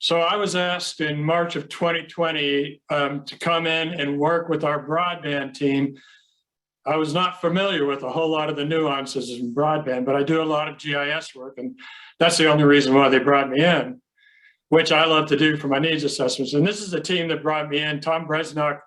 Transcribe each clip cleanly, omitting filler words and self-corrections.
So I was asked in March of 2020 to come in and work with our broadband team. I was not familiar with a whole lot of the nuances in broadband, but I do a lot of GIS work, and that's the only reason why they brought me in, which I love to do for my needs assessments. And this is the team that brought me in. Tom Bresnock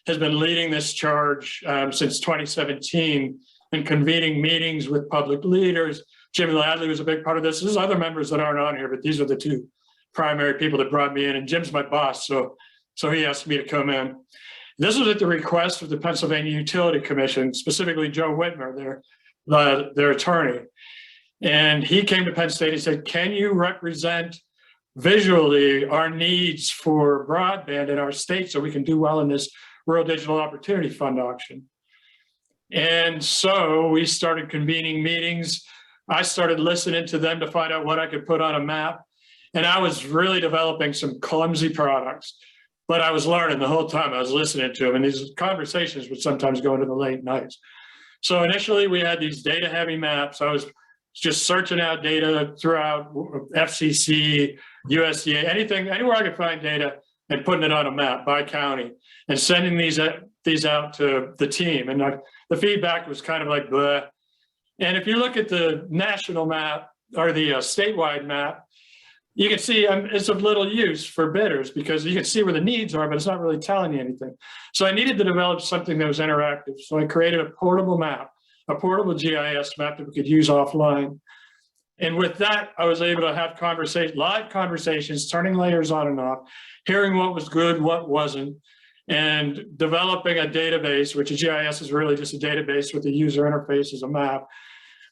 has been leading this charge since 2017 and convening meetings with public leaders. Jim Ladley was a big part of this. There's other members that aren't on here, but these are the two primary people that brought me in, and Jim's my boss, so he asked me to come in. This was at the request of the Pennsylvania Utility Commission, specifically Joe Whitmer, their attorney. And he came to Penn State and said, can you represent visually our needs for broadband in our state so we can do well in this Rural Digital Opportunity Fund auction? And so we started convening meetings. I started listening to them to find out what I could put on a map. And I was really developing some clumsy products, but I was learning the whole time I was listening to them. And these conversations would sometimes go into the late nights. So initially we had these data heavy maps. I was just searching out data throughout FCC, USDA, anywhere I could find data and putting it on a map by county and sending these out to the team. And the feedback was kind of like, bleh. And if you look at the national map or the statewide map, you can see it's of little use for bidders because you can see where the needs are, but it's not really telling you anything. So I needed to develop something that was interactive. So I created a portable map, a portable GIS map that we could use offline. And with that, I was able to have live conversations, turning layers on and off, hearing what was good, what wasn't, and developing a database, which a GIS is really just a database with a user interface as a map.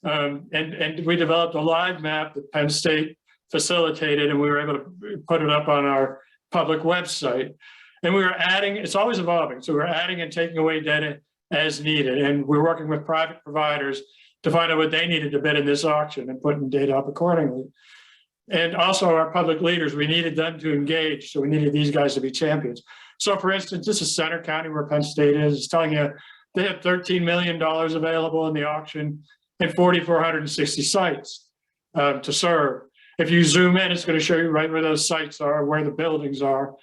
And we developed a live map that Penn State facilitated, and we were able to put it up on our public website. And we were adding, it's always evolving. So we're adding and taking away data as needed. And we're working with private providers to find out what they needed to bid in this auction and putting data up accordingly. And also our public leaders, we needed them to engage. So we needed these guys to be champions. So for instance, this is Center County where Penn State is. It's telling you they have $13 million available in the auction and 4,460 sites to serve. If you zoom in, it's going to show you right where those sites are, where the buildings are.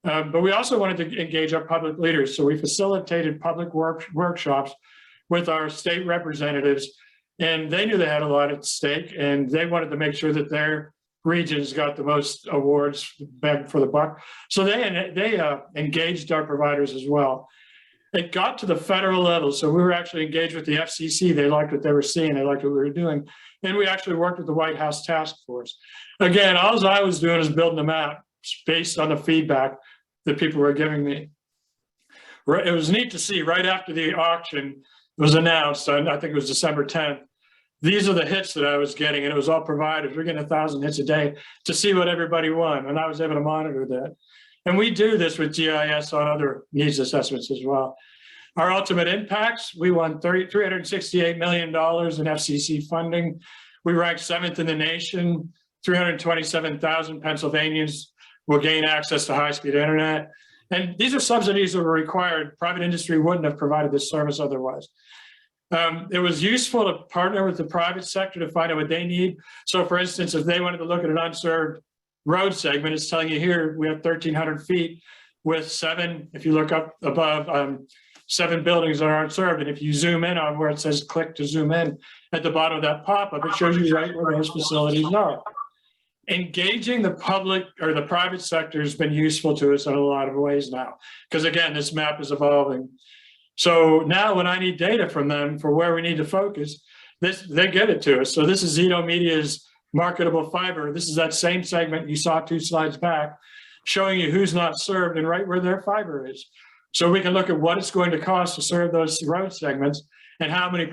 But we also wanted to engage our public leaders. So we facilitated public workshops with our state representatives, and they knew they had a lot at stake, and they wanted to make sure that their regions got the most awards, bang for the buck. So they engaged our providers as well. It got to the federal level. So we were actually engaged with the FCC. They liked what they were seeing. They liked what we were doing. And we actually worked with the White House Task Force. Again, all I was doing is building a map based on the feedback that people were giving me. It was neat to see right after the auction was announced, and I think it was December 10th, these are the hits that I was getting, and it was all providers. We're getting 1,000 hits a day to see what everybody won, and I was able to monitor that. And we do this with GIS on other needs assessments as well. Our ultimate impacts, we won $368 million in FCC funding. We ranked 7th in the nation. 327,000 Pennsylvanians will gain access to high-speed internet. And these are subsidies that were required. Private industry wouldn't have provided this service otherwise. It was useful to partner with the private sector to find out what they need. So for instance, if they wanted to look at an unserved road segment, it's telling you here, we have 1,300 feet with 7, if you look up above, 7 buildings that aren't served. And if you zoom in on where it says click to zoom in at the bottom of that pop-up, it shows you right where those facilities are. Engaging the public or the private sector has been useful to us in a lot of ways now, because again, this map is evolving. So now when I need data from them for where we need to focus, they give it to us. So this is Zito Media's marketable fiber. This is that same segment you saw 2 slides back, showing you who's not served and right where their fiber is. So we can look at what it's going to cost to serve those road segments and how many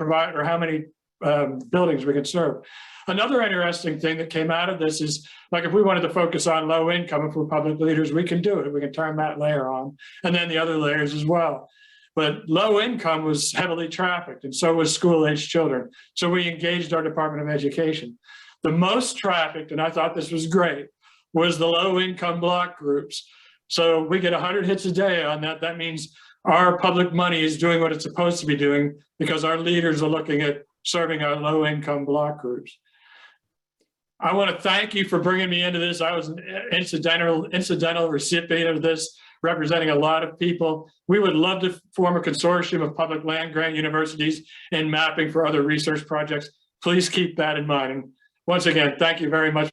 buildings we can serve. Another interesting thing that came out of this is, like, if we wanted to focus on low income, if we're public leaders, we can do it. We can turn that layer on, and then the other layers as well. But low income was heavily trafficked, and so was school-aged children. So we engaged our Department of Education. The most trafficked, and I thought this was great, was the low income block groups. So we get 100 hits a day on that. That means our public money is doing what it's supposed to be doing because our leaders are looking at serving our low income block groups. I want to thank you for bringing me into this. I was an incidental recipient of this, representing a lot of people. We would love to form a consortium of public land grant universities in mapping for other research projects. Please keep that in mind. And once again, thank you very much.